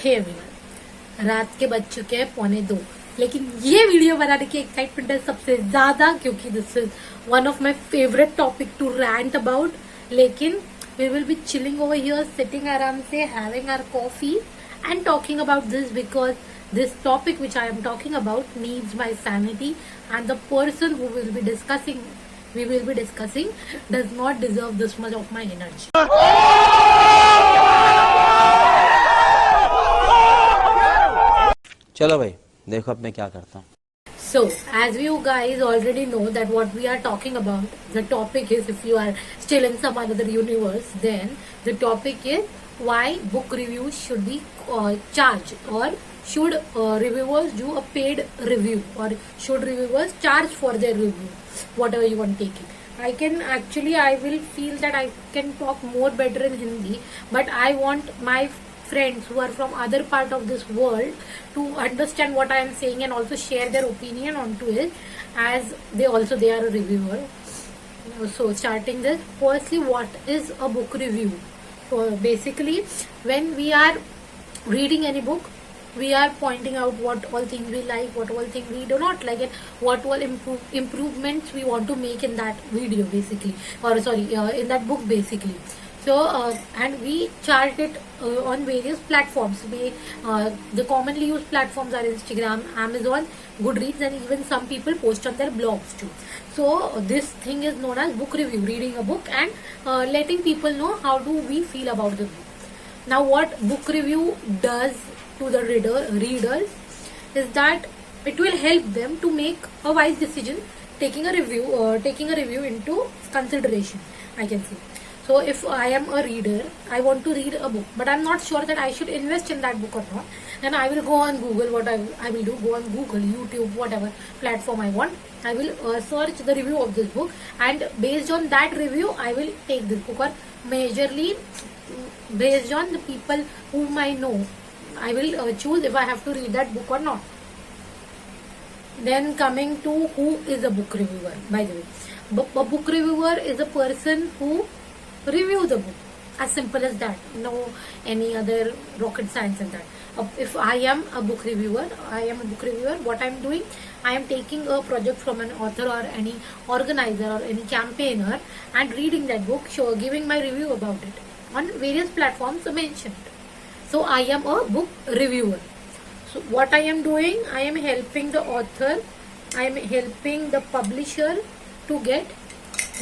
Hey everyone, रात के बज चुके हैं 1:45, लेकिन ये वीडियो बनाने की एक्साइटमेंट है सबसे ज्यादा क्योंकि this is one of my favourite topic to rant about. लेकिन we will be chilling over here, sitting आराम से, having our coffee and talking about this because this topic which I am talking about needs my sanity, and the person who will be discussing does not deserve this much of my energy. चलो भाई, देखो अब मैं क्या करता हूँ. So, as you guys already know that what we are talking about, the topic is, if you are still in some another universe, then the topic is why book reviews should be charged, or should reviewers do a paid review, or should reviewers charge for their review, whatever you want to take it. I will feel that I can talk more better in Hindi, but I want my friends who are from other part of this world to understand what I am saying and also share their opinion onto it, as they are a reviewer. So starting this, firstly, what is a book review? So basically, when we are reading any book, we are pointing out what all things we like, what all things we do not like, and what all improvements we want to make in that video basically, or in that book basically. So and we charge it on various platforms. The commonly used platforms are Instagram, Amazon, Goodreads, and even some people post on their blogs too. So this thing is known as book review, reading a book and letting people know how do we feel about the book. Now what book review does to the readers is that it will help them to make a wise decision, taking a review into consideration, I can say. So if I am a reader, I want to read a book, but I'm not sure that I should invest in that book or not, then I will go on Google. What I will do, go on Google, YouTube, whatever platform I want, I will search the review of this book, and based on that review I will take this book, or majorly based on the people whom I know, I will choose if I have to read that book or not. Then coming to who is a book reviewer, by the way. A book reviewer is a person who reviews the book. As simple as that. No any other rocket science in that. If I am a book reviewer, what I am doing, I am taking a project from an author or any organizer or any campaigner and reading that book, giving my review about it on various platforms mentioned. So I am a book reviewer. So what I am doing, I am helping the author, I am helping the publisher to get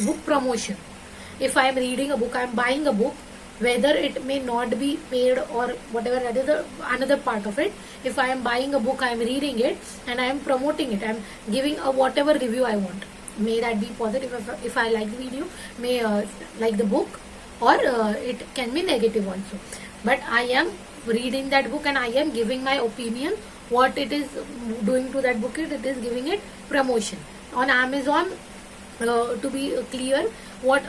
book promotion. If I am reading a book, I am buying a book, whether it may not be paid or whatever, that is another part of it. If I am buying a book, I am reading it and I am promoting it. I am giving a whatever review I want. May that be positive if I like the video, may like the book, or it can be negative also. But I am reading that book and I am giving my opinion. What it is doing to that book, it is giving it promotion. On Amazon, to be clear,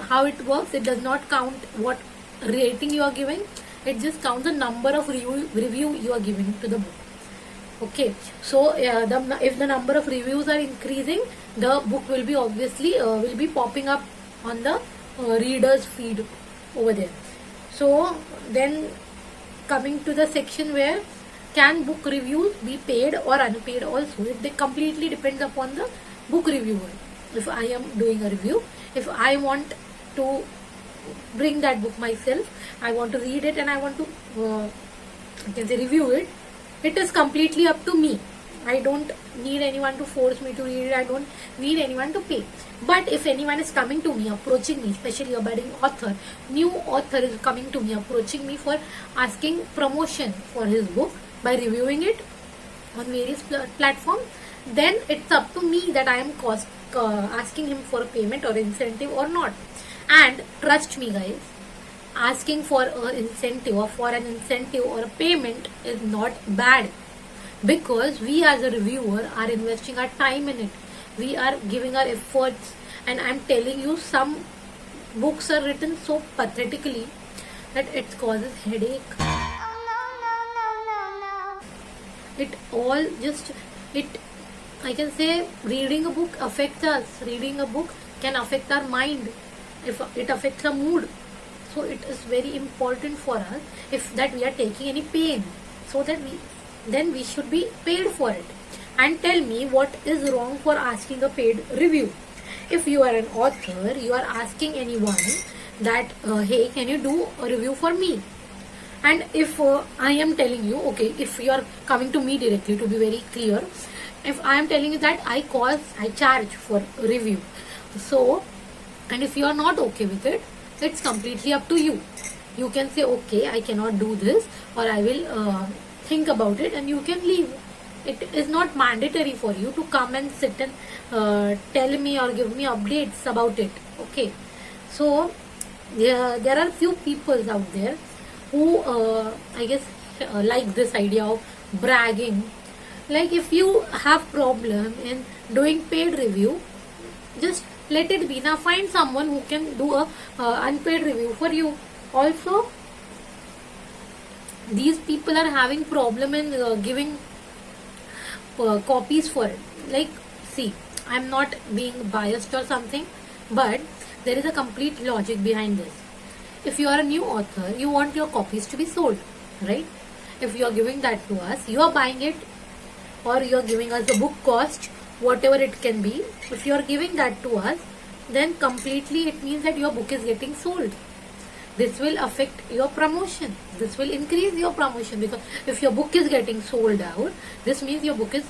how it works, it does not count what rating you are giving, it just counts the number of review you are giving to the book. Okay, so if the number of reviews are increasing, the book will be obviously will be popping up on the reader's feed over there. So then coming to the section where can book reviews be paid or unpaid also, it completely depends upon the book reviewer. If I am doing a review, if I want to bring that book myself, I want to read it and I want to review it, it is completely up to me. I don't need anyone to force me to read it. I don't need anyone to pay. But if anyone is coming to me, approaching me, especially a budding author, new author is coming to me, approaching me for asking promotion for his book by reviewing it on various platforms, then it's up to me that I am asking him for a payment or incentive or not. And trust me guys, asking for an incentive or a payment is not bad, because we as a reviewer are investing our time in it, we are giving our efforts, and I'm telling you, some books are written so pathetically that it causes headache. I can say reading a book affects us. Reading a book can affect our mind, if it affects our mood. So it is very important for us if that we are taking any pain. so that we should be paid for it. And tell me what is wrong for asking a paid review. If you are an author, you are asking anyone that hey, can you do a review for me? And if I am telling you, okay, if you are coming to me directly, to be very clear, if I am telling you that I charge for review, so, and if you are not okay with it, it's completely up to you. You can say, okay, I cannot do this, or I will think about it, and you can leave. It is not mandatory for you to come and sit and tell me or give me updates about it. Okay, so there are few people out there who I guess like this idea of bragging. Like, if you have problem in doing paid review, just let it be. Now find someone who can do a unpaid review for you. Also, these people are having problem in giving copies for it. Like, see, I'm not being biased or something, but there is a complete logic behind this. If you are a new author, you want your copies to be sold, right? If you are giving that to us, you are buying it, or you are giving us the book cost, whatever it can be. If you are giving that to us, then completely it means that your book is getting sold. This will affect your promotion. This will increase your promotion, because if your book is getting sold out, this means your book is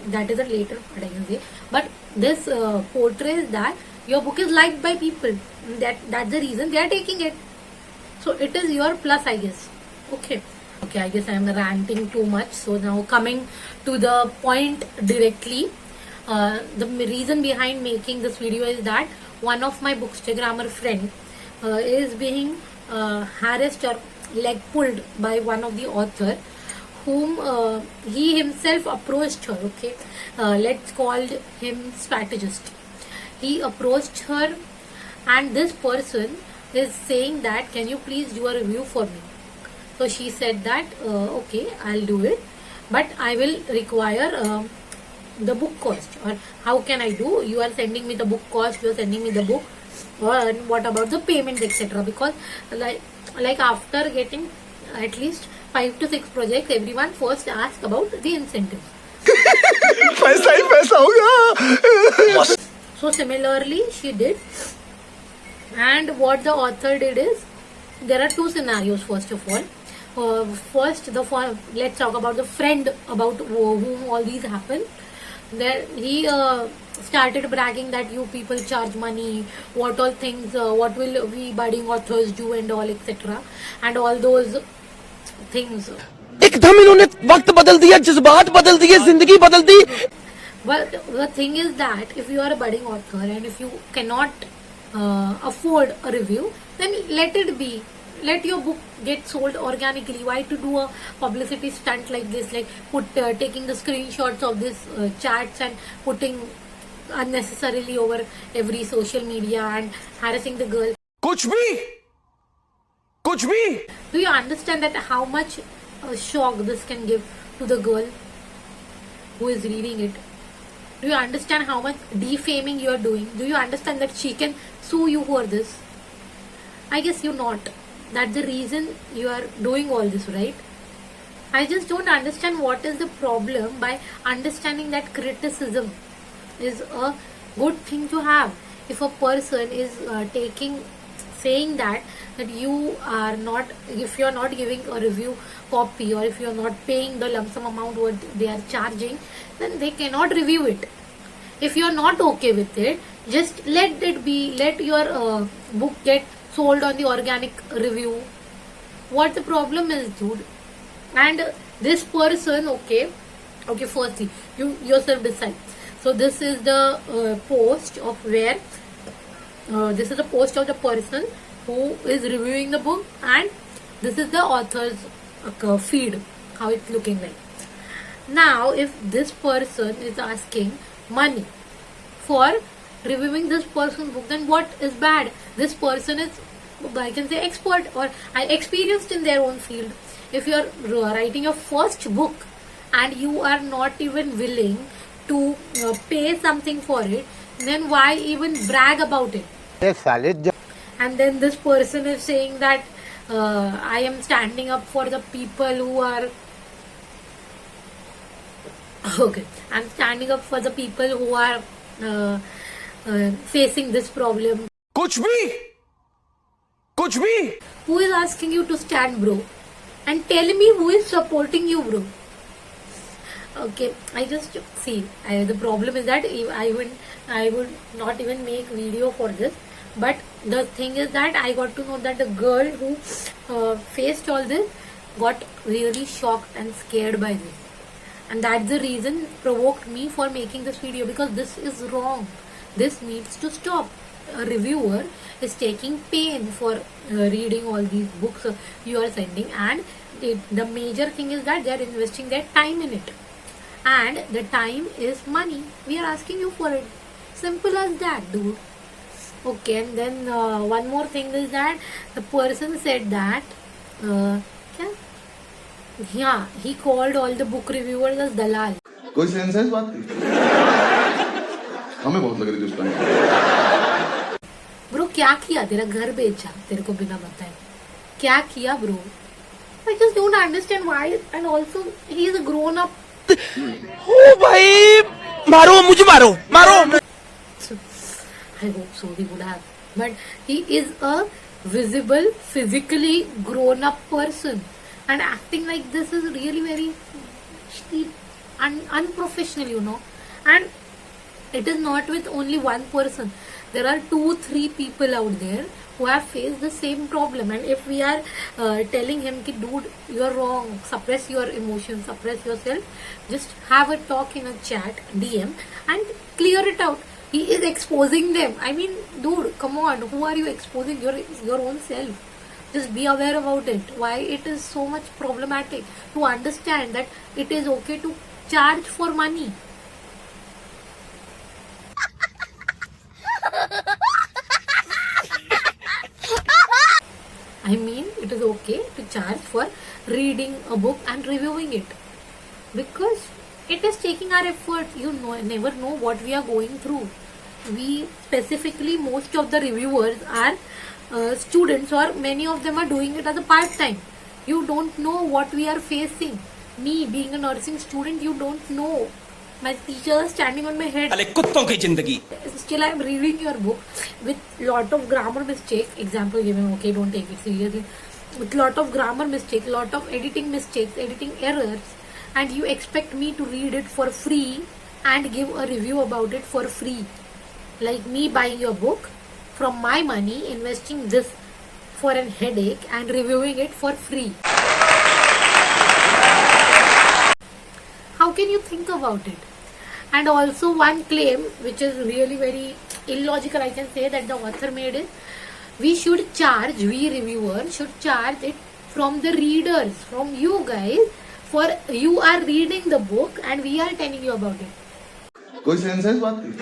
that is a later part, I can say, but this portrays that your book is liked by people. That's the reason they are taking it. So it is your plus, I guess. Okay, I guess I am ranting too much. So now coming to the point directly, the reason behind making this video is that one of my Bookstagrammer friend is being harassed or leg pulled by one of the author, whom he himself approached her. Okay, let's call him strategist. He approached her, and this person is saying that, can you please do a review for me? So she said that okay, I'll do it, but I will require the book cost. Or how can I do? You are sending me the book cost, you are sending me the book, or what about the payment, etc. Because like after getting at least 5 to 6 projects, everyone first asks about the incentives. पैसा ही पैसा होगा. So similarly she did, and what the author did is, there are two scenarios. First of all, let's talk about the friend about whom all these happen. There he started bragging that you people charge money, what all things, what will we budding authors do, and all, etc. and all those things. एकदम इन्होंने वक्त बदल दिया, जज्बात बदल दिए, जिंदगी बदल दी. But the thing is that if you are a budding author and if you cannot afford a review, then let it be. Let your book get sold organically. Why to do a publicity stunt like this, like taking the screenshots of this chats and putting unnecessarily over every social media and harassing the girl? कुछ भी. Do you understand that how much shock this can give to the girl who is reading it? Do you understand how much defaming you are doing? Do you understand that she can sue you for this? I guess you're not. That's the reason you are doing all this, right? I just don't understand what is the problem by understanding that criticism is a good thing to have. If a person is saying that you are not, if you are not giving a review copy, or if you are not paying the lump sum amount what they are charging, then they cannot review it. If you are not okay with it, just let it be. Let your book get sold on the organic review. What the problem is, dude? And this person, okay, firstly, you yourself decide. So this is the post of where this is the post of the person who is reviewing the book, and this is the author's feed, how it's looking like. Now, if this person is asking money for reviewing this person's book, then what is bad? This person is, I can say, expert or experienced in their own field. If you are writing your first book and you are not even willing to pay something for it, then why even brag about it? And then this person is saying that I am standing up for the people who are okay. I'm standing up for the people who are facing this problem. कुछ भी Who is asking you to stand, bro? And tell me who is supporting you, bro. Okay, I just see. The problem is that I would not even make video for this. But the thing is that I got to know that the girl who faced all this got really shocked and scared by this, and that's the reason provoked me for making this video, because this is wrong. This needs to stop. A reviewer is taking pain for reading all these books you are sending, and the major thing is that they are investing their time in it, and the time is money. We are asking you for it. Simple as that, dude. Okay, and then one more thing is that the person said that yeah, he called all the book reviewers as dalal. कोई sense है इस बात की? हमें बहुत लग रही थी उस टाइम। ब्रो क्या किया? तेरा घर बेचा तेरे को बिना बताए? क्या किया bro? I just don't understand why, and also he is a grown up. ओ भाई मारो मुझे मारो I hope so he would have, but he is a visible, physically grown up person, and acting like this is really very unprofessional, you know. And it is not with only one person. There are 2-3 people out there who have faced the same problem, and if we are telling him ki dude, you are wrong, suppress your emotions, suppress yourself, just have a talk in a chat DM and clear it out. He is exposing them. I mean, dude, come on, who are you exposing? Your own self. Just be aware about it. Why it is so much problematic to understand that it is okay to charge for money. I mean, it is okay to charge for reading a book and reviewing it, because it is taking our effort. You never know what we are going through. We specifically, most of the reviewers are students, or many of them are doing it as a part time. You don't know what we are facing. Me being a nursing student, you don't know. My teacher is standing on my head. अरे कुत्तों की जिंदगी Still, I am reading your book with lot of grammar mistake. Example given, okay, don't take it seriously. With lot of grammar mistake, lot of editing mistakes, editing errors, and you expect me to read it for free and give a review about it for free. Like me buying your book from my money, investing this for an headache and reviewing it for free. How can you think about it? And also one claim which is really very illogical, I can say, that the author made is we reviewers should charge it from the readers, from you guys, for you are reading the book and we are telling you about it. कोई sense है इस बात की?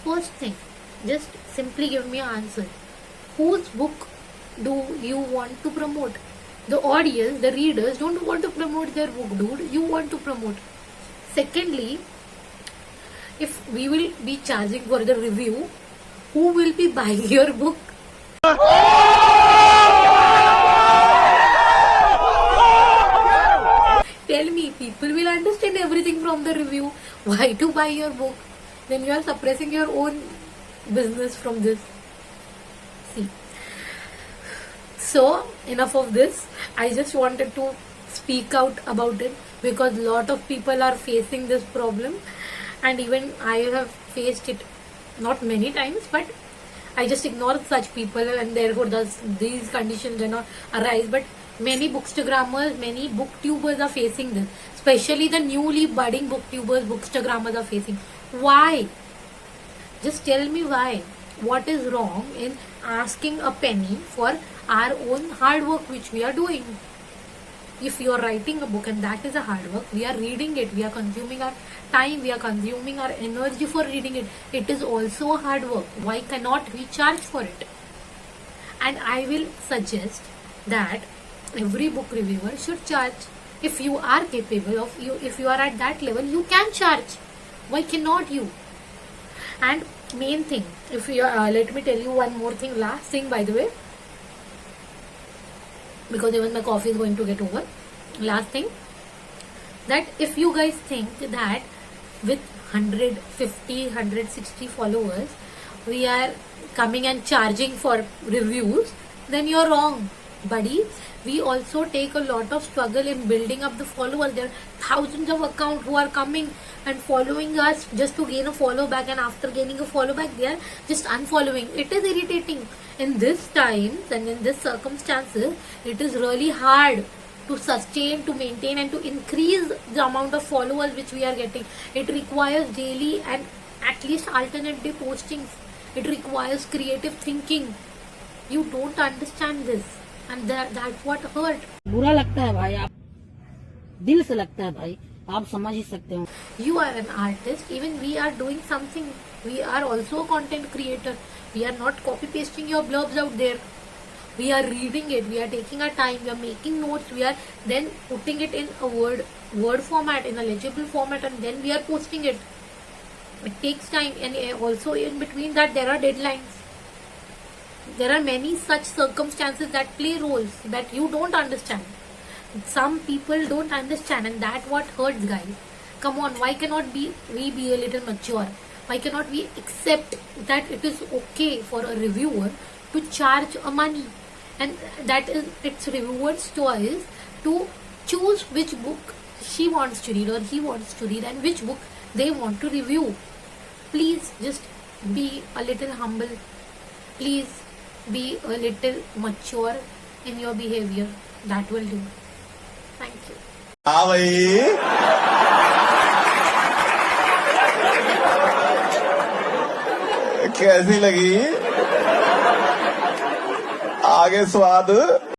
First thing, just simply give me an answer. Whose book do you want to promote? The audience, the readers don't want to promote their book, dude. You want to promote. Secondly, if we will be charging for the review, who will be buying your book? Tell me, people will understand everything from the review. Why to buy your book? Then you are suppressing your own business from this. See. So, enough of this. I just wanted to speak out about it, because lot of people are facing this problem, and even I have faced it not many times, but I just ignore such people, and therefore these conditions do not arise. But many bookstagrammers, many booktubers are facing this, especially the newly budding booktubers, bookstagrammers are facing. Why? Just tell me why. What is wrong in asking a penny for our own hard work which we are doing? If you are writing a book and that is a hard work, we are reading it, we are consuming our time, we are consuming our energy for reading it. It is also a hard work. Why cannot we charge for it? And I will suggest that every book reviewer should charge. If you are capable of, if you are at that level, you can charge. Why cannot you? And main thing, if you let me tell you one more thing, last thing by the way, because even my coffee is going to get over. Last thing, that if you guys think that with 150, 160 followers, we are coming and charging for reviews, then you're wrong, buddy. We also take a lot of struggle in building up the followers. There are thousands of accounts who are coming and following us just to gain a follow back, and after gaining a follow back, they are just unfollowing. It is irritating. In this times and in this circumstances, it is really hard to sustain, to maintain, and to increase the amount of followers which we are getting. It requires daily and at least alternate day postings. It requires creative thinking. You don't understand this, and that's what hurt. बुरा लगता है भाई, आप दिल से लगता है भाई, आप समझ ही सकते हो. You are an artist. Even we are doing something. We are also a content creator. We are not copy pasting your blurbs out there. We are reading it. We are taking our time. We are making notes. We are then putting it in a word format, in a legible format, and then we are posting it. It takes time, and also in between that there are deadlines. There are many such circumstances that play roles that you don't understand. Some people don't understand, and that what hurts, guys. Come on, why cannot we be a little mature? Why cannot we accept that it is okay for a reviewer to charge a money, and that is its reviewer's choice to choose which book she wants to read or he wants to read, and which book they want to review. Please just be a little humble. Please be a little mature in your behavior. That will do. Thank you. हाँ भाई, कैसी लगी? आगे स्वाद